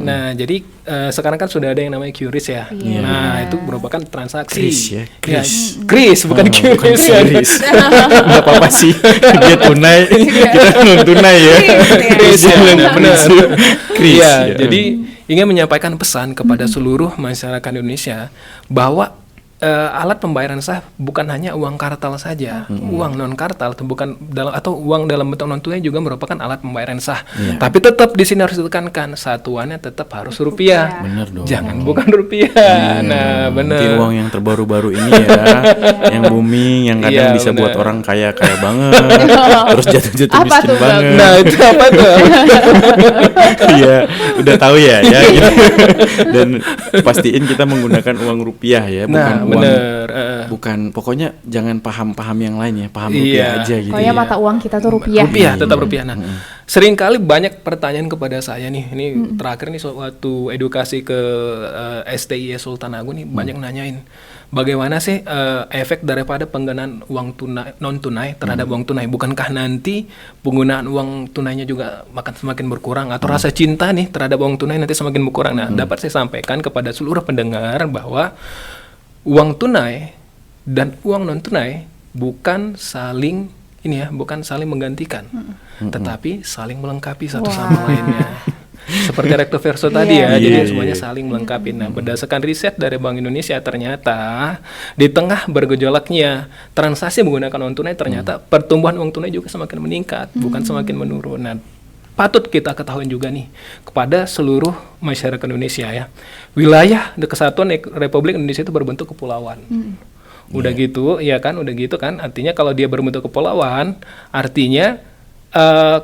Nah, jadi sekarang kan sudah ada yang namanya QRIS ya. Nah, itu merupakan transaksi. Kris ya, kris. Kris bukan QRIS. Bukan QRIS. Nggak apa-apa sih. Dia tunai, kita non tunai ya. Kris ya, benar. Kris. Iya, ya. jadi ingin menyampaikan pesan kepada seluruh masyarakat Indonesia bahwa alat pembayaran sah bukan hanya uang kartal saja, uang non kartal bukan dalam atau uang dalam bentuk non tunai juga merupakan alat pembayaran sah. Tapi tetap di sini harus ditekankan satuannya tetap harus rupiah. Bener dong. Jangan bukan rupiah. Nah, Nanti benar. uang yang terbaru-baru ini ya, yang booming, yang kadang Iya, bisa bener. buat orang kaya banget, terus jatuh-jatuh Apa miskin tuh, Bang? banget. Nah, itu apa tuh? Iya, udah tahu ya, gitu. Dan pastiin kita menggunakan uang rupiah ya, bukan Nah, uang, bener. bukan. Pokoknya jangan paham-paham yang lain ya, paham Iya. rupiah aja gitu. Pokoknya Ya. mata uang kita tuh rupiah. Rupiah, tetap rupiah. Nah, seringkali banyak pertanyaan kepada saya nih. Ini terakhir nih waktu edukasi ke STI Sultan Agung nih banyak nanyain bagaimana sih efek daripada penggunaan uang tunai non tunai terhadap uang tunai. Bukankah nanti penggunaan uang tunainya juga akan semakin berkurang atau rasa cinta nih terhadap uang tunai nanti semakin berkurang. Nah, dapat saya sampaikan kepada seluruh pendengar bahwa uang tunai dan uang non tunai bukan saling menggantikan, tetapi saling melengkapi satu sama lainnya. Seperti recto verso tadi ya, jadi semuanya saling melengkapi. Nah, berdasarkan riset dari Bank Indonesia ternyata di tengah bergejolaknya transaksi menggunakan uang tunai, ternyata pertumbuhan uang tunai juga semakin meningkat, bukan semakin menurun. Nah, patut kita ketahui juga nih kepada seluruh masyarakat Indonesia ya, wilayah Kesatuan Republik Indonesia itu berbentuk kepulauan. Udah gitu kan, artinya kalau dia berbentuk kepulauan, artinya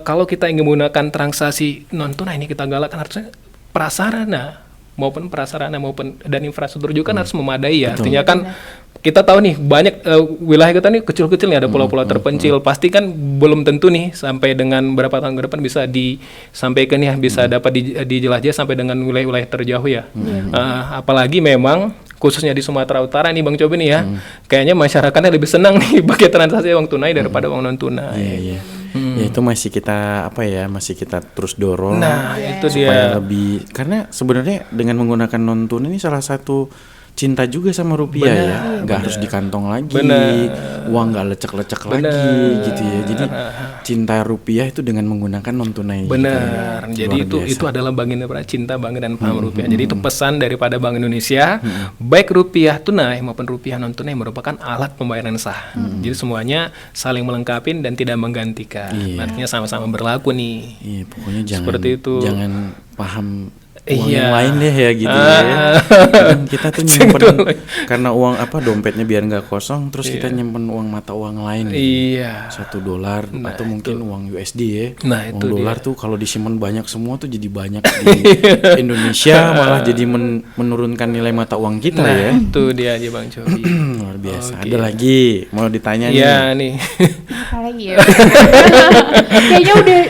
kalau kita ingin menggunakan transaksi non tunai ini kita galakkan harusnya prasarana maupun dan infrastruktur juga kan harus memadai ya. Artinya kan kita tahu nih banyak wilayah kita nih kecil-kecil nih, ada pulau-pulau terpencil, pasti kan belum tentu nih sampai dengan berapa tahun ke depan bisa disampaikan ya, bisa dapat dijelajah sampai dengan wilayah-wilayah terjauh ya. Apalagi memang khususnya di Sumatera Utara nih Bang Cobi nih ya, kayaknya masyarakatnya lebih senang nih pakai transaksi uang tunai daripada uang non tunai. Iya. Ya itu masih kita masih kita terus dorong. Nah, itu supaya dia. lebih, karena sebenarnya dengan menggunakan non tunai ini salah satu cinta juga sama rupiah ya, nggak harus di kantong lagi, uang nggak lecek-lecek lagi gitu ya. Jadi cinta rupiah itu dengan menggunakan non tunai. Benar. Jadi itu adalah bagian daripada cinta, bangga dan paham rupiah. Jadi itu pesan daripada Bank Indonesia, baik rupiah tunai maupun rupiah non tunai merupakan alat pembayaran sah. Jadi semuanya saling melengkapi dan tidak menggantikan. Artinya sama-sama berlaku nih. Iya, pokoknya Seperti itu. jangan paham uang yang lain deh ya gitu ya. Kadang kita tuh nyimpen karena uang dompetnya biar nggak kosong, terus kita nyimpen uang mata uang lain. Iya. $1 atau mungkin uang USD ya. Nah, itu uang dolar tuh kalau disimpan banyak semua tuh jadi banyak di Indonesia, malah jadi menurunkan nilai mata uang kita ya. Itu dia aja Bang Cobi. Luar biasa. Ada lagi mau ditanya Iya nih. Apa lagi ya? Kayaknya udah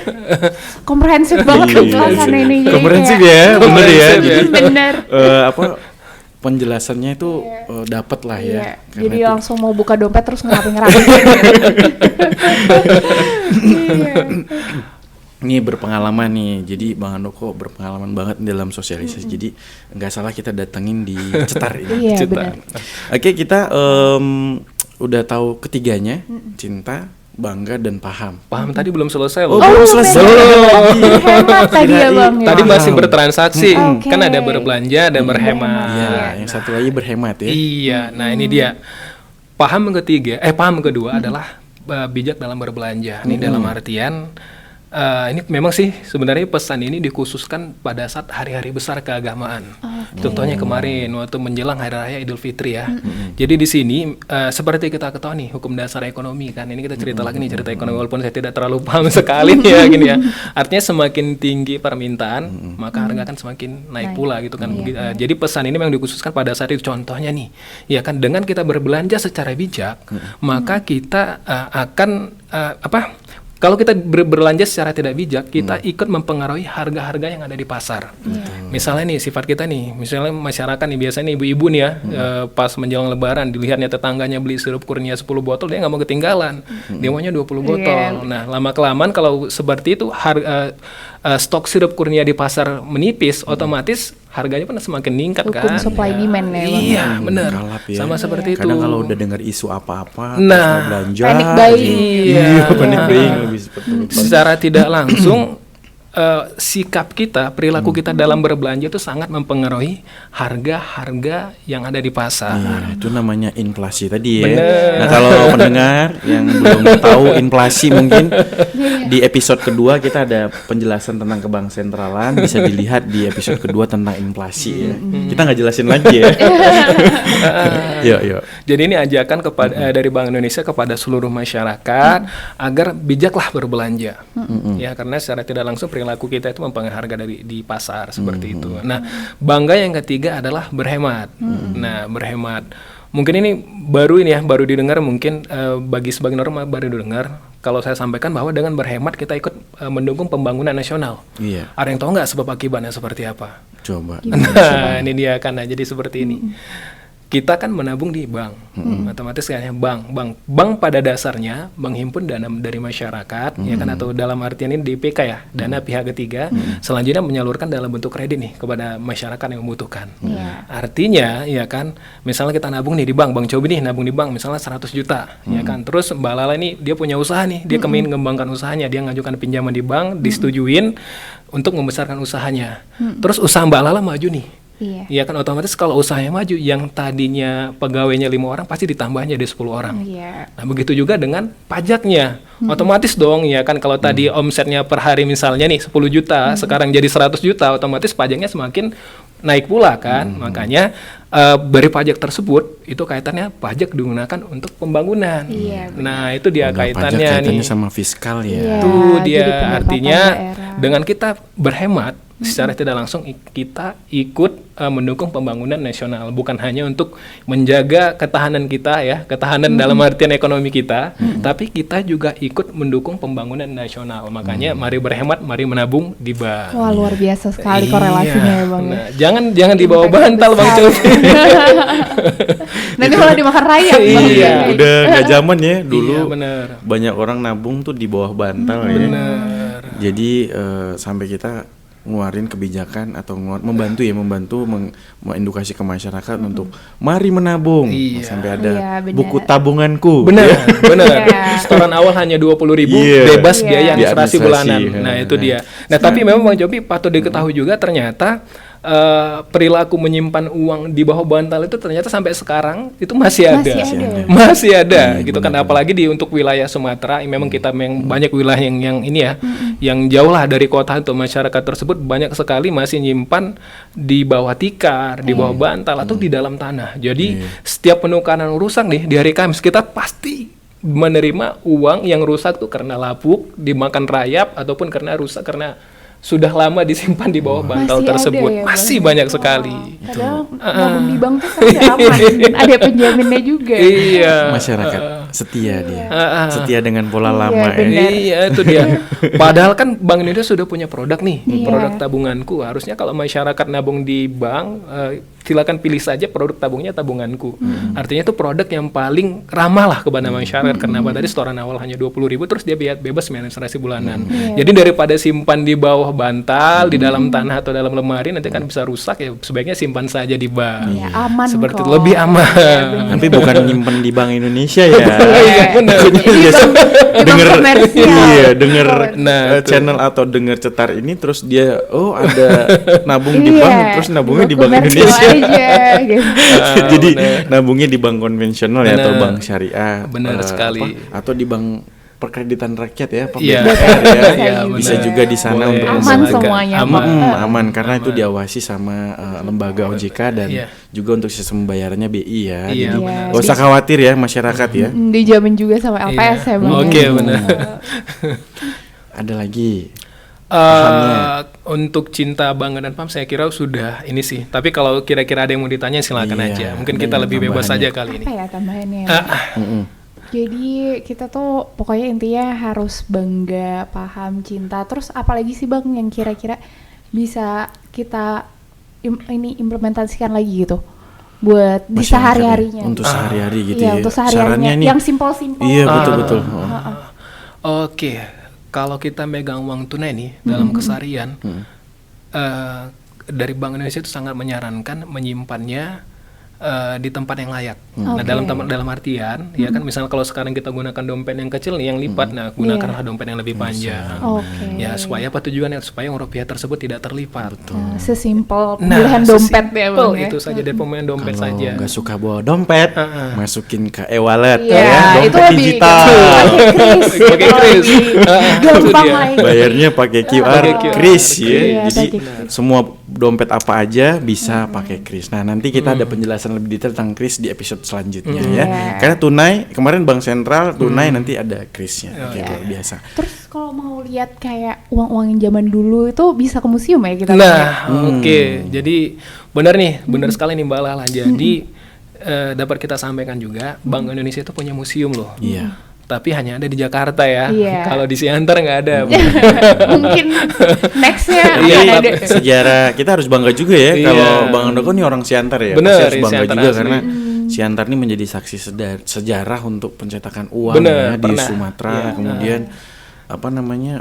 komprehensif banget penjelasan ini. Jadi Komprehensif kayak- ya, bener ya. Bener. Jadi penjelasannya itu dapat lah ya. Iya. Karena Jadi itu- langsung mau buka dompet terus ngerapi-ngerapi. Iya. Ini berpengalaman nih, jadi Bang Handoko berpengalaman banget dalam sosialisasi. Jadi nggak salah kita datengin di Cetar ini. Iya, Cetar. benar. Oke, kita udah tahu ketiganya, cinta, bangga, dan paham. Paham tadi belum selesai Oh, loh. belum selesai. Hemat tadi ya Bang ya. Tadi masih Paham. bertransaksi, Oke. kan ada berbelanja dan berhemat. Iya, yang satu lagi berhemat ya. Iya, nah ini dia. Paham yang ketiga, paham yang kedua adalah bijak dalam berbelanja. Ini dalam artian ini memang sih sebenarnya pesan ini dikhususkan pada saat hari-hari besar keagamaan. Contohnya kemarin waktu menjelang Hari Raya Idul Fitri ya. Jadi di sini seperti kita ketahui nih hukum dasar ekonomi kan. Ini kita cerita lagi nih cerita ekonomi walaupun saya tidak terlalu paham sekali ya gini ya. Artinya semakin tinggi permintaan maka harga kan semakin naik pula gitu kan. Jadi pesan ini memang dikhususkan pada saat itu. Contohnya nih, ya kan dengan kita berbelanja secara bijak maka kita akan kalau kita berbelanja secara tidak bijak, kita ikut mempengaruhi harga-harga yang ada di pasar. Misalnya nih, sifat kita nih, misalnya masyarakat nih, biasanya ibu-ibu nih ya, pas menjelang lebaran, dilihatnya tetangganya beli sirup kurnia 10 botol, dia nggak mau ketinggalan. Dia maunya 20 botol. Nah, lama-kelamaan kalau seperti itu, stok sirup kurnia di pasar menipis, otomatis harganya pun semakin meningkat Hukum kan. supply demand ya Bang. Iya, benar. Kalap ya. Sama seperti itu. Kadang kalau udah dengar isu apa-apa, Nah, terus mau belanja, panic buying. Iya, panic buying lebih seperti itu. secara tidak langsung sikap kita, perilaku kita dalam berbelanja itu sangat mempengaruhi harga-harga yang ada di pasar. Iya, itu namanya inflasi tadi ya. Bener. Nah, kalau pendengar yang belum tahu inflasi mungkin di episode kedua kita ada penjelasan tentang kebang sentralan, bisa dilihat di episode kedua tentang inflasi ya. Kita nggak jelasin lagi ya. Yuk. Jadi ini ajakan kepada dari Bank Indonesia kepada seluruh masyarakat agar bijaklah berbelanja. Ya, karena secara tidak langsung perilaku kita itu mempengaruhi harga di pasar seperti itu. Nah, bangga yang ketiga adalah berhemat. Nah, berhemat. Mungkin ini baru didengar mungkin bagi sebagian orang baru didengar. Kalau saya sampaikan bahwa dengan berhemat kita ikut mendukung pembangunan nasional. Iya. Ada yang tahu nggak sebab akibatnya seperti apa? Coba. Nah, ini dia kan. Nah, jadi seperti ini. Kita kan menabung di bank, otomatis kayaknya bank pada dasarnya menghimpun dana dari masyarakat, ya kan, atau dalam artian ini DPK ya, dana pihak ketiga, selanjutnya menyalurkan dalam bentuk kredit nih kepada masyarakat yang membutuhkan. Artinya, ya kan, misalnya kita nabung nih di bank Cobi nih nabung di bank misalnya 100 juta, ya kan, terus Mbak Lala ini dia punya usaha nih, dia kepingin mengembangkan usahanya, dia ngajukan pinjaman di bank, disetujuin untuk membesarkan usahanya, terus usaha Mbak Lala maju nih. Iya kan, otomatis kalau usahanya maju, yang tadinya pegawainya 5 orang pasti ditambahnya jadi 10 orang. Nah, begitu juga dengan pajaknya. Otomatis dong, ya kan, kalau tadi omsetnya per hari misalnya nih 10 juta, sekarang jadi 100 juta, otomatis pajaknya semakin naik pula kan. Makanya dari pajak tersebut itu kaitannya pajak digunakan untuk pembangunan. Nah, itu dia kaitannya nih. Sama fiskal ya. Itu jadi dia pendapatan artinya daerah. dengan kita berhemat secara tidak langsung kita ikut mendukung pembangunan nasional, bukan hanya untuk menjaga ketahanan kita ya, ketahanan dalam artian ekonomi kita, tapi kita juga ikut mendukung pembangunan nasional. Makanya mari berhemat, mari menabung di bank. Wah, luar biasa sekali korelasinya ya Bang. Nah, jangan dibawa bantal Bang Cobi. Nanti malah dimakan rayap Bang. Iya. Udah nggak zaman ya dulu. Iya, bener. Banyak orang nabung tuh di bawah bantal ya. Bener. Jadi sampai kita ngeluarin kebijakan atau membantu mengedukasi ke masyarakat untuk mari menabung. Iya. Sampai ada Iya, benar. buku tabunganku. Benar, benar. Iya. Setoran awal hanya 20.000, Iya. bebas Iya. biaya Biaya administrasi bulanan. administrasi. Nah, itu dia. Nah, tapi memang Bang Cobi patut diketahui juga ternyata perilaku menyimpan uang di bawah bantal itu ternyata sampai sekarang itu masih ada. Masih ada gitu kan, apalagi untuk wilayah Sumatera, memang kita memang banyak wilayah yang ini ya, yang jauh lah dari kota atau masyarakat tersebut banyak sekali masih nyimpan di bawah tikar, di bawah bantal atau di dalam tanah. Jadi setiap penukaran rusak nih di hari Kamis kita pasti menerima uang yang rusak tuh karena lapuk, dimakan rayap ataupun karena rusak karena sudah lama disimpan di bawah bantal Masih tersebut. ada ya, Masih Bang? banyak sekali. Padahal nabung di bank tuh pasti aman. Ada penjaminnya juga. Iya. Masyarakat setia dia. Ah. Setia dengan pola lama ya. benar. Iya, itu dia. Padahal kan Bank Indonesia sudah punya produk nih, produk tabunganku. Harusnya kalau masyarakat nabung di bank, silakan pilih saja produk tabungnya tabunganku. Artinya itu produk yang paling ramah lah kepada masyarakat. Kenapa tadi setoran awal hanya 20.000 terus dia bebas administrasi bulanan. Jadi daripada simpan di bawah bantal, di dalam tanah atau dalam lemari nanti kan bisa rusak, ya sebaiknya simpan saja di bank. Iya, aman Seperti itu kok. lebih aman. Tapi bukan nyimpen di Bank Indonesia ya. Iya, benar. Denger iya, denger Nah, channel atau denger cetar ini terus dia ada nabung di Iya, bank terus nabungnya di Bank komersil Indonesia. aja, gitu. Jadi benar. nabungnya di bank konvensional ya atau Benar. bank syariah. Benar sekali. Atau di bank perkreditan rakyat ya, Pak Iya, BPR ya. iya, Bisa benar. juga di sana Boleh. untuk Aman membagikan. semuanya. Aman. Aman karena itu diawasi sama lembaga OJK dan Iya. juga untuk sistem pembayarannya BI ya. Iya, Jadi benar. gak usah khawatir ya masyarakat ya. Dijamin juga sama LPS ya Bang. Oke, benar. Ada lagi. Untuk cinta bangga dan paham saya kira sudah ini sih. Tapi kalau kira-kira ada yang mau ditanya silakan Iya, aja. Mungkin ada kita yang lebih bebas tambahannya. saja kali ini. Apa ya tambahannya? Mm-mm. Jadi kita tuh pokoknya intinya harus bangga, paham, cinta. Terus apalagi sih Bang yang kira-kira bisa kita implementasikan lagi gitu buat di Masyarakat ya, sehari-harinya. untuk sehari-hari gitu Iya, ya. untuk Sarannya sehari-harinya nih. yang simpel-simpel. Iya, betul-betul. Oke, kalau kita megang uang tunai nih dalam keseharian, dari Bank Indonesia itu sangat menyarankan menyimpannya di tempat yang layak. Nah, dalam artian, ya kan, misalnya kalau sekarang kita gunakan dompet yang kecil nih, yang lipat, nah gunakanlah dompet yang lebih panjang. Oke. Ya, supaya apa tujuannya? Supaya uang rupiah tersebut tidak terlipat. Sesimpel pemilihan dompet ya sesimpel Bang ya. itu saja dari pemilihan dompet Kalau saja. nggak suka bawa dompet, masukin ke e-wallet Iya, ya, itu dompet lebih digital. pakai kris. Pakai gitu, kris. lebih Itu gampang dia. lagi. Bayarnya pakai QR, kris ya. Iya, Jadi pakai kris. semua dompet apa aja bisa pakai kris. Nah, nanti kita ada penjelasan lebih detail tentang kris di episode selanjutnya ya. Karena tunai kemarin Bank Sentral tunai nanti ada krisnya. Oke, luar biasa. Terus kalau mau lihat kayak uang-uang yang zaman dulu itu bisa ke museum ya kita? Nah, oke. Jadi benar nih, benar sekali nih Mbak Lala. Jadi dapat kita sampaikan juga, Bank Indonesia itu punya museum loh. Iya. Tapi hanya ada di Jakarta ya. Iya. Kalau di Siantar nggak ada. Mungkin nextnya Iya, akan ada. Tapi sejarah kita harus bangga juga ya Iya. kalau Bang Andoko nih orang Siantar ya. Bener, Pasti harus bangga Siantar juga asli. karena Siantar ini menjadi saksi sejarah untuk pencetakan uang Bener, ya di pernah. Sumatera. Iya. Kemudian apa namanya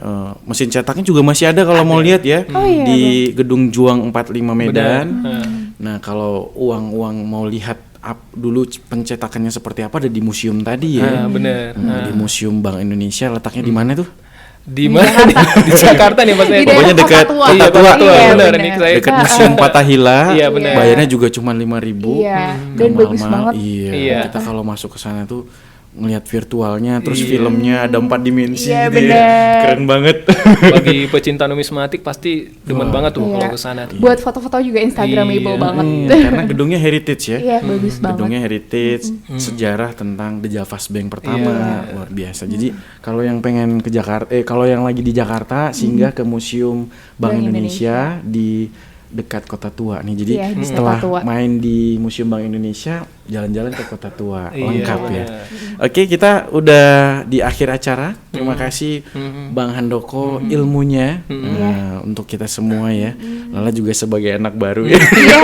mesin cetaknya juga masih ada kalau mau lihat ya Oh, iya, di Gedung Juang 45 Medan. Bener. Nah kalau uang mau lihat dulu pencetakannya seperti apa ada di museum tadi ya. Bener. Di Museum Bank Indonesia letaknya di mana tuh? Di mana? Di Jakarta nih Mas. Di Pokoknya daerah dekat Kota Tua. Kota Tua. Iya, benar benar. nih saya. Dekat Museum Fathahila. Iya, benar. Bayarnya juga cuma 5.000. Iya, dan bagus banget. Iya. Iya. Kita kalau masuk ke sana tuh ngelihat virtualnya terus filmnya ada 4 dimensi Iya, gitu ya. benar. Keren banget. Bagi pecinta numismatik pasti demen banget tuh Iya. kalau ke sana tuh. Buat foto-foto juga Instagramable Iya. banget. Karena gedungnya heritage ya. Iya, bagus banget. Gedungnya heritage, sejarah tentang The Javas Bank pertama, luar biasa. Jadi kalau yang pengen ke Jakarta, kalau yang lagi di Jakarta, singgah ke Museum Bank Indonesia di dekat Kota Tua nih. Jadi Iya, di setelah Kota Tua. main di Museum Bank Indonesia, jalan-jalan ke Kota Tua, Iya, lengkap ya. benar. Oke, kita udah di akhir acara. Terima kasih Bang Handoko ilmunya untuk kita semua ya. Lala juga sebagai anak baru ya. Iya,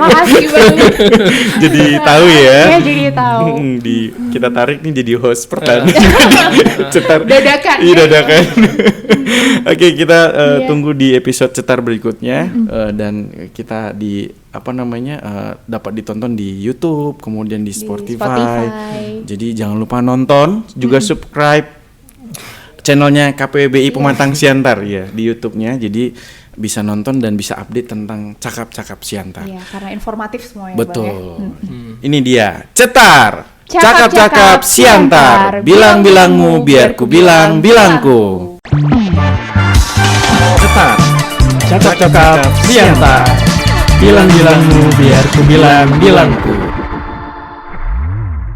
makasih banget. Jadi tahu ya. Iya, jadi tahu. Kita tarik nih jadi host pertama. Cetar. Dadakan. Iya, dadakan. Oke, kita tunggu di episode cetar berikutnya dan kita di dapat ditonton di YouTube, kemudian di Spotify. Jadi jangan lupa nonton, juga subscribe channelnya KPWBI Pematang Siantar ya di YouTube-nya. Jadi bisa nonton dan bisa update tentang cakap-cakap Siantar. Iya, karena informatif semua ya, Betul. Bang ya. Ini dia, cetar. Cakap-cakap Cakap-cakap Siantar. Siantar. Bilang-bilangmu biar ku bilang bilangku. Cetar, cakap-cakap Siantar. Bilang-bilangmu biar ku bilang bilangku.